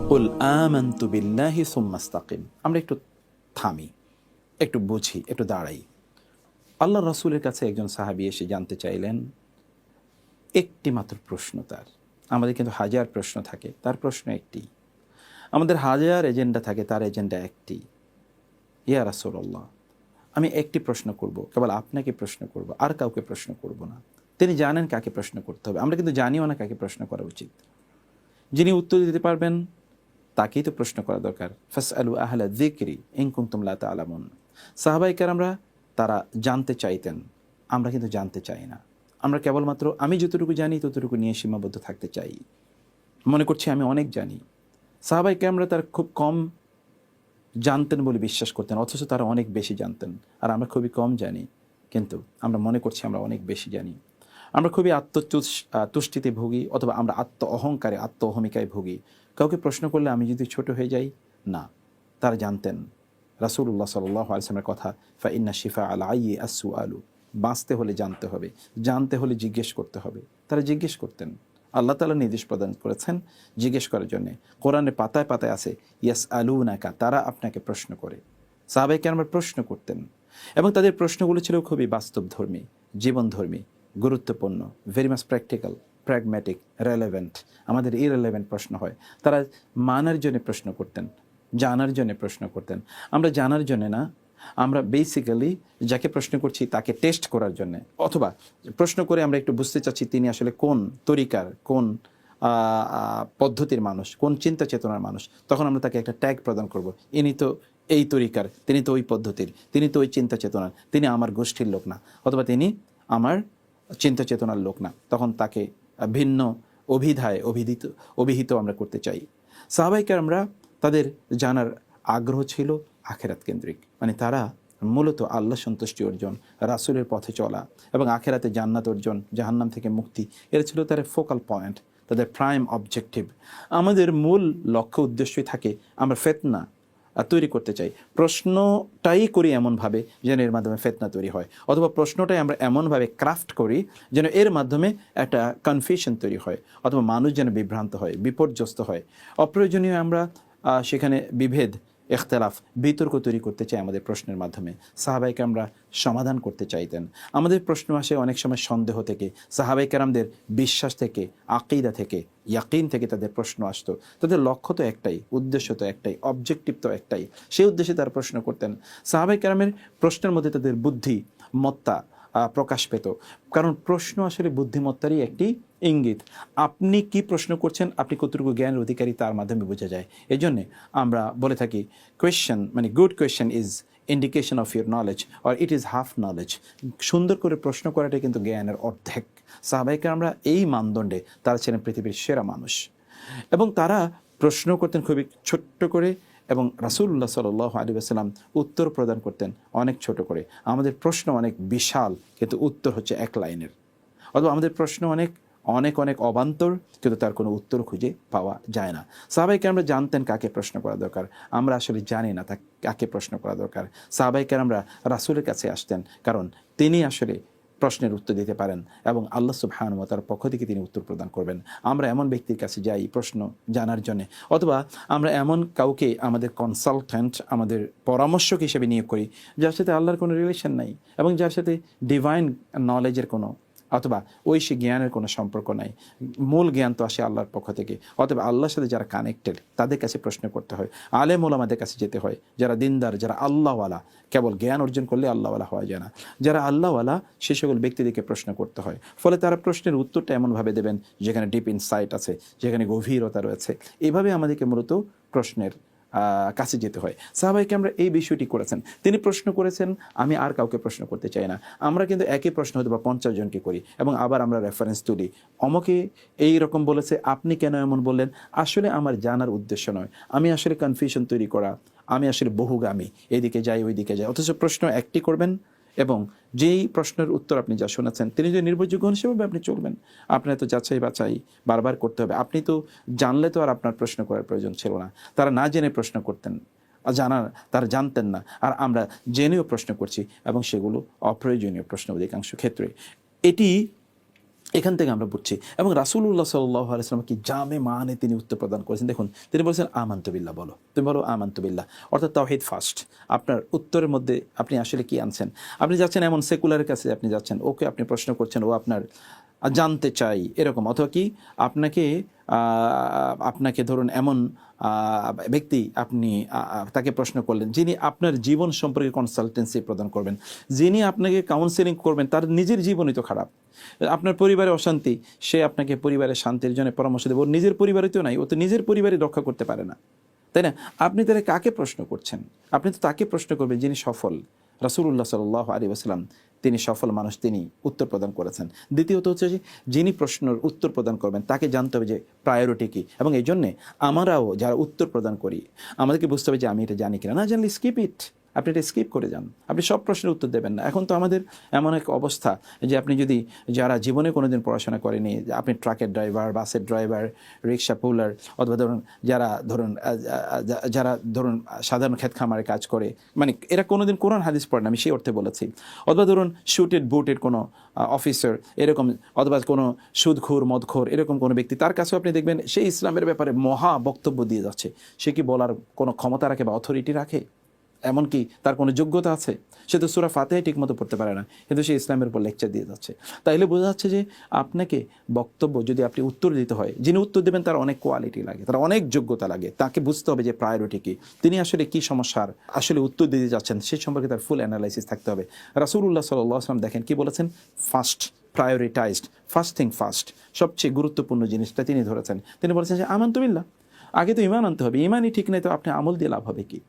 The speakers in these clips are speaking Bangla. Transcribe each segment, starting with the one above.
কুল আমানতু বিল্লাহি সুম্মা ইসতাকিম। আমরা একটু থামি, একটু বুঝি, একটু দাঁড়াই। আল্লাহ রাসূলের কাছে একজন সাহাবী এসে জানতে চাইলেন, একটি মাত্র প্রশ্ন তার। আমাদের কিন্তু হাজার প্রশ্ন থাকে, তার প্রশ্ন একটি। আমাদের হাজার এজেন্ডা থাকে, তার এজেন্ডা একটি। ইয়া রাসূলুল্লাহ, আমি একটি প্রশ্ন করব, কেবল আপনাকে প্রশ্ন করব, আর কাউকে প্রশ্ন করব না। তিনি জানেন কাকে প্রশ্ন করতে হবে, আমরা কিন্তু জানিও না কাকে প্রশ্ন করা উচিত। যিনি উত্তর দিতে পারবেন তাকেই তো প্রশ্ন করা দরকার। ফাসআলু আহলা যিকরি ইন কুনতুম লা তা'লামুন। সাহাবায়ে কেরামরা তারা জানতে চাইতেন, আমরা কিন্তু জানতে চাই না। আমরা কেবলমাত্র আমি যতটুকু জানি ততটুকু নিয়ে সীমাবদ্ধ থাকতে চাই, মনে করছি আমি অনেক জানি। সাহাবায়ে কেরামরা তারা খুব কম জানতেন বলে বিশ্বাস করতেন, অথচ তারা অনেক বেশি জানতেন। আর আমরা খুবই কম জানি, কিন্তু আমরা মনে করছি আমরা অনেক বেশি জানি। আমরা খুবই তুষ্টিতে ভুগি, অথবা আমরা আত্ম অহংকারে, আত্ম অহমিকায় ভুগি। কাউকে প্রশ্ন করলে আমি যদি ছোট হয়ে যাই, না, তারা জানতেন রাসূলুল্লাহ সাল্লাল্লাহু আলাইহি ওয়াসাল্লামের কথা, ফা ইন্না শিফা আল আইয়ি আস-সুআলু। বাঁচতে হলে জানতে হবে, জানতে হলে জিজ্ঞেস করতে হবে। তারা জিজ্ঞেস করতেন। আল্লাহ তাআলা নির্দেশ প্রদান করেছেন জিজ্ঞেস করার জন্যে। কোরআনের পাতায় পাতায় আছে ইয়াসআলুনাকা, তারা আপনাকে প্রশ্ন করে। সাহাবায়ে কেরামরা প্রশ্ন করতেন, এবং তাদের প্রশ্নগুলো ছিল খুবই বাস্তবধর্মী, জীবনধর্মী, গুরুত্বপূর্ণ, very much practical, pragmatic, relevant. আমাদের ইররেলেভেন্ট প্রশ্ন হয়। তারা মানার জন্য প্রশ্ন করতেন, জানার জন্য প্রশ্ন করতেন। আমরা জানার জন্য না, আমরা বেসিক্যালি যাকে প্রশ্ন করছি তাকে টেস্ট করার জন্যে, অথবা প্রশ্ন করে আমরা একটু বুঝতে চাচ্ছি তিনি আসলে কোন তরিকার, কোন পদ্ধতির মানুষ, কোন চিন্তা চেতনার মানুষ। তখন আমরা তাকে একটা ট্যাগ প্রদান করব, ইনি তো এই তরিকার, তিনি তো ওই পদ্ধতির, তিনি তো ওই চিন্তা চেতনার, তিনি আমার গোষ্ঠীর লোক না, অথবা তিনি আমার চিন্তা চেতনার লোক না। তখন তাকে ভিন্ন অভিধায় অভিহিত আমরা করতে চাই। সাহাবায়ে কেরামরা তাদের জানার আগ্রহ ছিল আখেরাত কেন্দ্রিক, মানে তারা মূলত আল্লাহ সন্তুষ্টি অর্জন, রাসূলের পথে চলা এবং আখেরাতে জান্নাত অর্জন, জাহান্নাম থেকে মুক্তি, এর ছিল তার ফোকাল পয়েন্ট, তাদের প্রাইম অবজেক্টিভ। আমাদের মূল লক্ষ্য উদ্দেশ্যই থাকে আমরা ফিতনা তৈরি করতে চাই। প্রশ্নটাই করি এমনভাবে যেন এর মাধ্যমে ফিতনা তৈরি হয়, অথবা প্রশ্নটাই আমরা এমনভাবে ক্রাফট করি যেন এর মাধ্যমে একটা কনফিউশন তৈরি হয়, অথবা মানুষ যেন বিভ্রান্ত হয়, বিপর্যস্ত হয়। অপ্রয়োজনীয় আমরা সেখানে বিভেদ, ইখতিলাফ, বিতর্ক তৈরি করতে চাই আমাদের প্রশ্নের মাধ্যমে। সাহাবায়ে কেরামরা সমাধান করতে চাইতেন। আমাদের প্রশ্ন আসে অনেক সময় সন্দেহ থেকে, সাহাবায়ে কেরামদের বিশ্বাস থেকে, আকীদা থেকে, ইয়াকিন থেকে তাদের প্রশ্ন আসতো। তাদের লক্ষ্য তো একটাই, উদ্দেশ্য তো একটাই, অবজেক্টিভ তো একটাই, সেই উদ্দেশ্যে তারা প্রশ্ন করতেন। সাহাবায়ে কেরামের প্রশ্নের মধ্যে তাদের বুদ্ধিমত্তা প্রকাশ পেত, কারণ প্রশ্ন আসলে বুদ্ধিমত্তারই একটি ইঙ্গিত। আপনি কি প্রশ্ন করছেন, আপনি কতটুকু জ্ঞানের অধিকারী, তার মাধ্যমে বোঝা যায়। এই জন্যে আমরা বলে থাকি কোয়েশ্চেন, মানে good question is indication of your knowledge, or it is half knowledge. সুন্দর করে প্রশ্ন করাটা কিন্তু জ্ঞানের অর্ধেক। সাহাবায়ে কেরামরা এই মানদণ্ডে তারা ছিলেন পৃথিবীর সেরা মানুষ, এবং তারা প্রশ্ন করতেন খুবই ছোট্ট করে, এবং রাসূলুল্লাহ সাল্লাল্লাহু আলাইহি ওয়াসাল্লাম উত্তর প্রদান করতেন অনেক ছোট করে। আমাদের প্রশ্ন অনেক বিশাল, কিন্তু উত্তর হচ্ছে এক লাইনের, অথবা আমাদের প্রশ্ন অনেক অনেক অনেক অবান্তর, কিন্তু তার কোনো উত্তর খুঁজে পাওয়া যায় না। সাহাবায়ে কেরামরা জানতেন কাকে প্রশ্ন করা দরকার, আমরা আসলে জানি না তা কাকে প্রশ্ন করা দরকার। সাহাবায়ে কেরামরা রাসূলের কাছে আসতেন, কারণ তিনি আসলে প্রশ্নের উত্তর দিতে পারেন, এবং আল্লাহ সুবহানাহু ওয়া তাআলার পক্ষ থেকে তিনি উত্তর প্রদান করবেন। আমরা এমন ব্যক্তির কাছে যাই প্রশ্ন জানার জন্য, অথবা আমরা এমন কাউকে আমাদের কনসালট্যান্ট, আমাদের পরামর্শক হিসেবে নিয়োগ করি যার সাথে আল্লাহর কোনো রিলেশন নাই, এবং যার সাথে ডিভাইন নলেজের কোনো অথবা ঐশী জ্ঞানের কোনো সম্পর্ক নাই। মূল জ্ঞান তো আসে আল্লাহর পক্ষ থেকে। অথবা আল্লাহর সাথে যারা কানেক্টেড তাদের কাছে প্রশ্ন করতে হয়, আলেম ওলামাদের কাছে যেতে হয়, যারা দিনদার, যারা আল্লাহওয়ালা। কেবল জ্ঞান অর্জন করলে আল্লাহওয়ালা হওয়া যায় না, যারা আল্লাহওয়ালা সে সকল ব্যক্তিদেরকে প্রশ্ন করতে হয়। ফলে তারা প্রশ্নের উত্তরটা এমনভাবে দেবেন যেখানে ডিপ ইনসাইট আছে, যেখানে গভীরতা রয়েছে। এইভাবে আমাদেরকে মূলত প্রশ্নের কাছে যেতে হয়। সাহাবায়ে কেরামরা এই বিষয়টি করেছেন। তিনি প্রশ্ন করেছেন, আমি আর কাউকে প্রশ্ন করতে চাই না। আমরা কিন্তু একই প্রশ্ন হয়তো বা 50 জনকে করি, এবং আবার আমরা রেফারেন্স তুলি, অমকে এই রকম বলেছে, আপনি কেন এমন বললেন। আসলে আমার জানার উদ্দেশ্য নয়, আমি আসলে কনফিউশন তৈরি করা, আমি আসলে বহুগামী, এদিকে যাই ওইদিকে যাই। অথচ প্রশ্ন একটি করবেন, এবং যেই প্রশ্নের উত্তর আপনি যা শোনাচ্ছেন তিনি যদি নির্ভরযোগ্য হিসেবে আপনি চলবেন। আপনার তো যাচাই বাছাই বারবার করতে হবে। আপনি তো জানলে তো আর আপনার প্রশ্ন করার প্রয়োজন ছিল না। তারা না জেনে প্রশ্ন করতেন, তারা জানতেন না, আর আমরা জেনেও প্রশ্ন করছি, এবং সেগুলো অপ্রয়োজনীয় প্রশ্ন অধিকাংশ ক্ষেত্রে। এটি এখান থেকে আমরা বুঝছি। এবং রাসূলুল্লাহ সাল্লাল্লাহু আলাইহি ওয়াসাল্লাম কি জামে মানে তিনি উত্তর প্রদান করেছেন। দেখুন তিনি বলেছেন আমানতু বিল্লাহ, বলো, তুমি বলো আমানতু বিল্লাহ, অর্থাৎ তাওহীদ ফার্স্ট। আপনার উত্তরের মধ্যে আপনি আসলে কি আনছেন? আপনি যাচ্ছেন এমন সেকুলারের কাছে, আপনি যাচ্ছেন, ওকে আপনি প্রশ্ন করছেন, ও আপনার জানতে চাই এরকম, অথবা কি আপনাকে আপনাকে ধরুন এমন ব্যক্তি, আপনি তাকে প্রশ্ন করলেন যিনি আপনার জীবন সম্পর্কে কনসালটেন্সি প্রদান করবেন, যিনি আপনাকে কাউন্সেলিং করবেন, তার নিজের জীবনই তো খারাপ, আপনার পরিবারে অশান্তি, সে আপনাকে পরিবারের শান্তির জন্য পরামর্শ দেবে, ওর নিজের পরিবারে তো নাই, ও তো নিজের পরিবারই রক্ষা করতে পারে না, তাই না? আপনি তাহলে কাকে প্রশ্ন করছেন? আপনি তো তাকে প্রশ্ন করবেন যিনি সফল। রাসূলুল্লাহ সাল্লাল্লাহু আলাইহি ওয়াসাল্লাম তিনি সফল মানুষ, তিনি উত্তর প্রদান করেছেন। দ্বিতীয়ত হচ্ছে যে যিনি প্রশ্নের উত্তর প্রদান করবেন তাকে জানতে হবে যে প্রায়োরিটি কী, এবং এই জন্যে আমরাও যারা উত্তর প্রদান করি আমাদেরকে বুঝতে হবে যে আমি এটা জানি কিনা, না জানলে স্কিপ ইট, আপনি এটা স্কিপ করে যান, আপনি সব প্রশ্নের উত্তর দেবেন না। এখন তো আমাদের এমন এক অবস্থা যে আপনি যদি যারা জীবনে কোনো দিন পড়াশোনা করেনি, আপনি ট্রাকের ড্রাইভার, বাসের ড্রাইভার, রিক্সা পুলার, অথবা ধরুন যারা ধরুন সাধারণ ক্ষেত খামারে কাজ করে, মানে এরা কোনোদিন কোরআন হাদিস পড়ে না, আমি সেই অর্থে বলেছি, অথবা ধরুন শুটেড বুটেড কোনো অফিসার এরকম, অথবা কোনো সুদখোর মদখোর এরকম কোনো ব্যক্তি, তার কাছেও আপনি দেখবেন সেই ইসলামের ব্যাপারে মহা বক্তব্য দিয়ে যাচ্ছে, সে কি বলার কোনো ক্ষমতা রাখে বা অথরিটি রাখে? এমনকি তার কোনো যোগ্যতা আছে? সে তো সূরা ফাতিহা ঠিকমতো পড়তে পারে না, কিন্তু সে ইসলামের উপর লেকচার দিয়ে যাচ্ছে। তাইলে বোঝা যাচ্ছে যে আপনাকে বক্তব্য যদি আপনি উত্তর দিতে হয়, যিনি উত্তর দেবেন তার অনেক কোয়ালিটি লাগে, তার অনেক যোগ্যতা লাগে, তাকে বুঝতে হবে যে প্রায়োরিটি কী, তিনি আসলে কী সমস্যার আসলে উত্তর দিতে যাচ্ছেন সেই সম্পর্কে তার ফুল অ্যানালাইসিস থাকতে হবে। রাসূলুল্লাহ সাল্লাল্লাহু আলাইহি ওয়াসাল্লাম দেখেন কি বলেছেন, first prioritised, first thing first, সবচেয়ে গুরুত্বপূর্ণ জিনিসটা তিনি ধরেছেন। তিনি বলেছেন যে আমানতু বিল্লাহ, আগে তো ঈমান আনতে হবে, ঈমানই ঠিক নেই তো আপনি আমল দিয়ে লাভ হবে কি?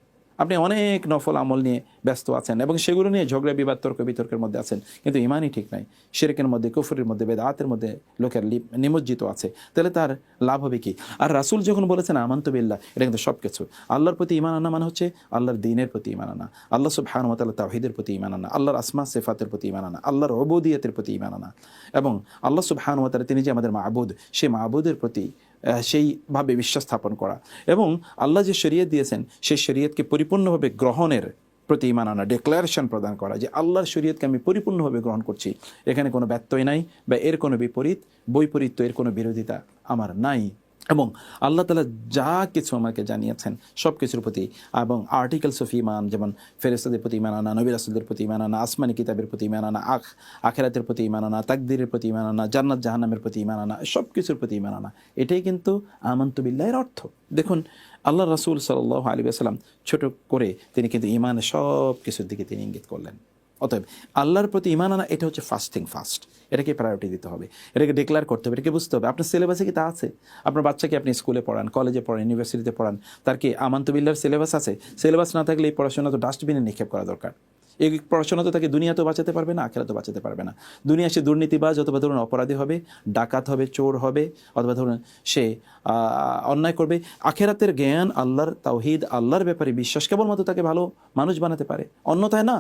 আপনি অনেক নফল আমল নিয়ে ব্যস্ত আছেন এবং সেগুলো নিয়ে ঝগড়া বিবাদ তর্ক বিতর্কের মধ্যে আছেন, কিন্তু ঈমানই ঠিক নাই, শিরকের মধ্যে, কুফরের মধ্যে, বেদাতের মধ্যে লোকের নিমজ্জিত আছে, তাহলে তার লাভ হবে কি? আর রাসূল যখন বলেছেন আমানতু বিল্লাহ, এটা কিন্তু সব কিছু। আল্লাহর প্রতি ঈমান আনা মানে হচ্ছে আল্লাহর দ্বীনের প্রতি ঈমান আনা, আল্লাহ সুবহানাহু ওয়া তাআলা তাওহীদের প্রতি ঈমান আনা, আল্লাহর আসমা সিফাতের প্রতি ঈমান আনা, আল্লাহর উবুদিয়তের প্রতি ঈমান আনা, এবং আল্লাহ সুবহানাহু ওয়া তাআলা তিনি যে আমাদের মাবুদ, সেই মাবুদের প্রতি সেইভাবে বিশ্বাস স্থাপন করা, এবং আল্লাহ যে শরীয়ত দিয়েছেন সেই শরীয়তকে পরিপূর্ণভাবে গ্রহণের প্রতি ঈমান আনা, ডিক্লারেশন প্রদান করা যে আল্লাহর শরীয়তকে আমি পরিপূর্ণভাবে গ্রহণ করছি, এখানে কোনো ব্যত্যয় নাই বা এর কোনো বিপরীত বৈপরীত্য, এর কোনো বিরোধিতা আমার নাই। এবং আল্লাহ তাআলা যা কিছু আমাকে জানিয়েছেন সব কিছুর প্রতি, এবং আর্টিকেলস অফ ঈমান, যেমন ফেরেশতাদের প্রতি ঈমান আনা, নবী রাসূলদের প্রতি ঈমান আনা, আসমানি কিতাবের প্রতি ঈমান আনা, আখিরাতের প্রতি ঈমান আনা, তাকদীরের প্রতি ঈমান আনা, জান্নাত জাহান্নামের প্রতি ঈমান আনা, সব কিছুর প্রতি ঈমান আনা, এটাই কিন্তু আমানতু বিল্লাহের অর্থ। দেখুন আল্লাহ রাসূল সাল্লাল্লাহু আলাইহি ওয়াসাল্লাম ছোট করে তিনি কিন্তু ঈমানের সব কিছুর দিকে তিনি ইঙ্গিত করলেন। অতএব আল্লাহর প্রতি ঈমান আনা এটা হচ্ছে ফার্স্ট, এটাকে প্রায়োরিটি দিতে হবে, এটাকে ডিক্লেয়ার করতে হবে, এটাকে বুঝতে হবে। আপনার সিলেবাসে কি তা আছে? আপনার বাচ্চাকে আপনি স্কুলে পড়ান, কলেজে পড়ান, ইউনিভার্সিটিতে পড়ান, তার কি আমানতু বিল্লাহর সিলেবাস আছে? সিলেবাস না থাকলে এই পড়াশোনা তো ডাস্টবিনে নিক্ষেপ করা দরকার। এই পড়াশোনা তো তাকে দুনিয়াতেও বাঁচাতে পারবে না, আখিরাতেও বাঁচাতে পারবে না। দুনিয়া সে দুর্নীতিবাজ অথবা ধরুন অপরাধী হবে, ডাকাত হবে, চোর হবে, অথবা ধরুন সে অন্যায় করবে। আখিরাতের জ্ঞান, আল্লাহর তাওহীদ, আল্লাহর ব্যাপারে বিশ্বাস কেবলমাত্র তাকে ভালো মানুষ বানাতে পারে, অন্যথায় না।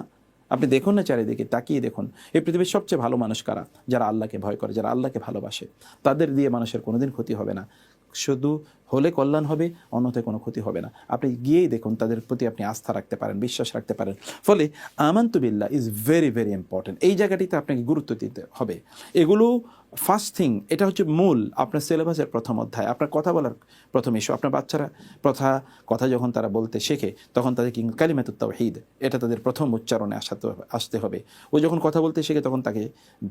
আপনি দেখুন না চারিদিকে তাকিয়ে দেখুন, এই পৃথিবীর সবচেয়ে ভালো মানুষ কারা? যারা আল্লাহকে ভয় করে, যারা আল্লাহকে ভালোবাসে। তাদের দিয়ে মানুষের কোনোদিন ক্ষতি হবে না, শুধু হলে কল্যাণ হবে, অন্যথায় কোনো ক্ষতি হবে না। আপনি গিয়েই দেখুন, তাদের প্রতি আপনি আস্থা রাখতে পারেন, বিশ্বাস রাখতে পারেন। ফলে আমানতু বিল্লাহ ইজ ভেরি ভেরি ইম্পর্টেন্ট। এই জায়গাটিতে আপনাকে গুরুত্ব দিতে হবে। এগুলো ফার্স্ট থিং, এটা হচ্ছে মূল আপনার সিলেবাসের প্রথম অধ্যায়, আপনার কথা বলার প্রথম ইস্যু। আপনার বাচ্চারা কথা যখন তারা বলতে শেখে তখন তাদের কি কালিমাতুত তাওহীদ, এটা তাদের প্রথম উচ্চারণে আসতে হবে। ও যখন কথা বলতে শেখে তখন তাকে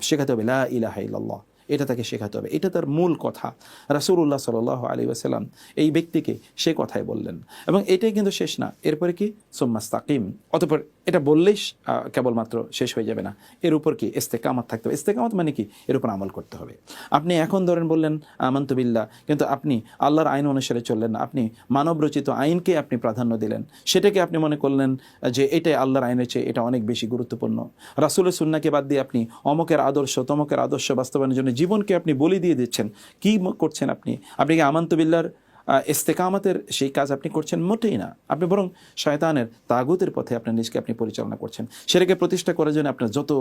শেখাতে হবে লা ইলাহা ইল্লাল্লাহ, এটা তাকে শেখাতে হবে, এটা তার মূল কথা। রাসূলুল্লাহ সাল্লাল্লাহু আলাইহি ওয়াসাল্লাম এই ব্যক্তিকে সে কথাই বললেন, এবং এটাই কিন্তু শেষ না। এরপরে কি সুম্মাস্তাকিম, অতঃপর এটা বললেই কেবলমাত্র শেষ হয়ে যাবে না, এর উপর কি ইস্তেকামত থাকতে হবে। ইস্তেকামত মানে কি? এর উপর আমল করতে হবে। আপনি এখন ধরেন বললেন আমানতু বিল্লাহ, কিন্তু আপনি আল্লাহর আইন অনুসারে চললেন না, আপনি মানব রচিত আইনকে আপনি প্রাধান্য দিলেন, সেটাকে আপনি মনে করলেন যে এটাই আল্লাহর আইনের চেয়ে এটা অনেক বেশি গুরুত্বপূর্ণ। রাসূলের সুন্নাহকে বাদ দিয়ে আপনি অমকের আদর্শ তমকের আদর্শ বাস্তবায়নের জন্য জীবনকে আপনি বলি দিয়ে দিচ্ছেন। কি করছেন আপনি? আপনি কি আমানতু বিল্লাহর ইস্তেকামতের সেই কাজ আপনি করছেন মোটেই না। আপনি বরং শয়তানের তাগুতের পথে আপনার নিজকে আপনি পরিচালনা করছেন। সেটাকে প্রতিষ্ঠা করার জন্য আপনার যত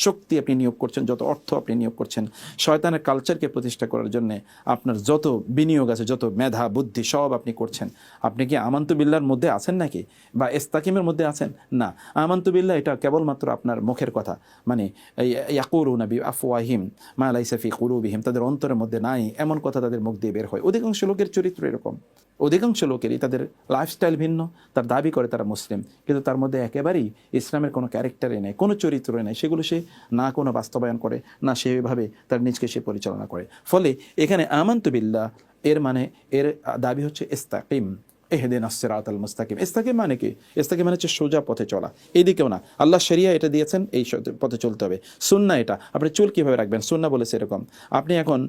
শক্তি আপনি নিয়োগ করছেন, যত অর্থ আপনি নিয়োগ করছেন, শয়তানের কালচারকে প্রতিষ্ঠা করার জন্য আপনার যত বিনিয়োগ আছে, যত মেধা বুদ্ধি সব আপনি করছেন। আপনি কি আমান্তু বিল্লাহর মধ্যে আছেন নাকি, বা ইস্তাকিমের মধ্যে আছেন? না, আমান্তু বিল্লাহ এটা কেবলমাত্র আপনার মুখের কথা, মানে ইয়াকুলুনা বিআফওয়াহিম মা লাইসা ফি কুলুবিহিম, তাদের অন্তরের মধ্যে নাই এমন কথা তাদের মুখ দিয়ে বের হয়। অধিকাংশ লোকের চরিত্র এরকম, অধিকাংশ লোকেরই তাদের লাইফস্টাইল ভিন্ন, তার দাবি করে তারা মুসলিম, কিন্তু তার মধ্যে একেবারেই ইসলামের কোনো ক্যারেক্টারে নেই, কোনো চরিত্রই নেই। সেগুলো সে না কোনো বাস্তবায়ন করে, না সেভাবে তার নিজকে সে পরিচালনা করে। ফলে এখানে আমান্তু বিল্লাহ এর মানে, এর দাবি হচ্ছে ইস্তাকিম, ইহদিনাস সিরাতাল মুস্তাকিম। ইস্তাকিম মানে কি? ইস্তাকিম মানে হচ্ছে সোজা পথে চলা, এইদিকেও না। আল্লাহ শরিয়া এটা দিয়েছেন, এই পথে চলতে হবে। সুন্নাহ এটা, আপনি চুল কীভাবে রাখবেন, সুন্নাহ বলেছে এরকম। আপনি এখন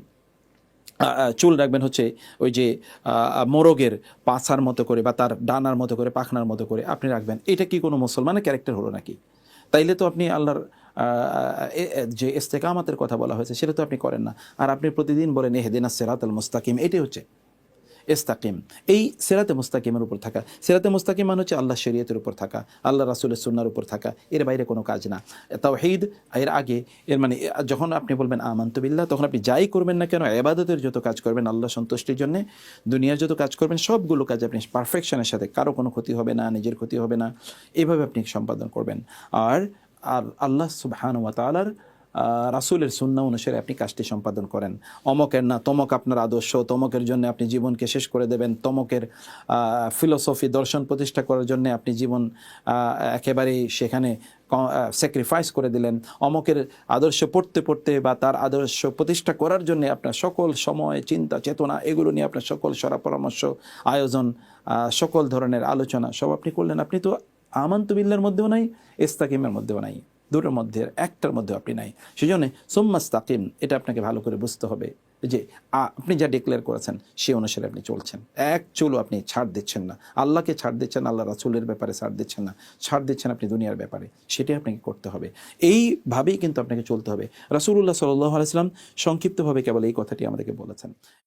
চুল রাখবেন হচ্ছে ওই যে মোরগের পাছার মতো করে, বা তার ডানার মতো করে, পাখনার মতো করে আপনি রাখবেন। এটা কি কোনো মুসলমানের ক্যারেক্টার হলো নাকি? তাইলে তো আপনি আল্লাহর যে ইস্তেকামাতের কথা বলা হয়েছে সেটা তো আপনি করেন না। আর আপনি প্রতিদিন বলেন ইহদিনাস সিরাতাল মুস্তাকিম, এটাই হচ্ছে ইস্তাকিম। এই সিরাতে মুস্তাকিমের উপর থাকা, সিরাতে মুস্তাকিম মানে হচ্ছে আল্লাহ শরীয়তের উপর থাকা, আল্লাহ রাসূলের সুন্নাহর উপর থাকা, এর বাইরে কোনো কাজ না। তাওহীদ এর আগে, এর মানে যখন আপনি বলবেন আমান্তু বিল্লাহ, তখন আপনি যাই করবেন না কেন, ইবাদতের যত কাজ করবেন আল্লাহ সন্তুষ্টির জন্য, দুনিয়ার যত কাজ করবেন সবগুলো কাজ আপনি পারফেকশনের সাথে, কারো কোনো ক্ষতি হবে না, নিজের ক্ষতি হবে না, এইভাবে আপনি সম্পাদন করবেন। আর আল্লাহ সুবহানাহু ওয়া তাআলার রাসূলের সুন্নাহ অনুসারে আপনি কাজটি সম্পাদন করেন। অমকের না তমক আপনার আদর্শ, তমকের জন্য আপনি জীবনকে শেষ করে দেবেন, তমকের ফিলোসফি দর্শন প্রতিষ্ঠা করার জন্য আপনি জীবন একেবারেই সেখানে স্যাক্রিফাইস করে দিলেন। অমকের আদর্শ পড়তে পড়তে বা তার আদর্শ প্রতিষ্ঠা করার জন্য আপনার সকল সময়, চিন্তা, চেতনা, এগুলো নিয়ে আপনার সকল সরা পরামর্শ, আয়োজন, সকল ধরনের আলোচনা সব আপনি করলেন। আপনি তো আমান্তু বিল্লাহর মধ্যেও নাই, ইস্তাকিমের মধ্যেও নাই, দুটোর মধ্যে একটার মধ্যে আপনি নাই। সেই জন্য সুম্মাস্তাকিম, এটা আপনাকে ভালো করে বুঝতে হবে যে আপনি যা ডিক্লেয়ার করেছেন সে অনুসারে আপনি চলছেন। এক চুলও আপনি ছাড় দিচ্ছেন না, আল্লাহকে ছাড় দিচ্ছেন, আল্লাহ রাসূলের ব্যাপারে ছাড় দিচ্ছেন না, ছাড় দিচ্ছেন আপনি দুনিয়ার ব্যাপারে। সেটাই আপনাকে করতে হবে, এইভাবেই কিন্তু আপনাকে চলতে হবে। রাসূলুল্লাহ সাল্লাল্লাহু আলাইহি ওয়াসাল্লাম সংক্ষিপ্তভাবে কেবল এই কথাটি আমাদেরকে বলেছেন।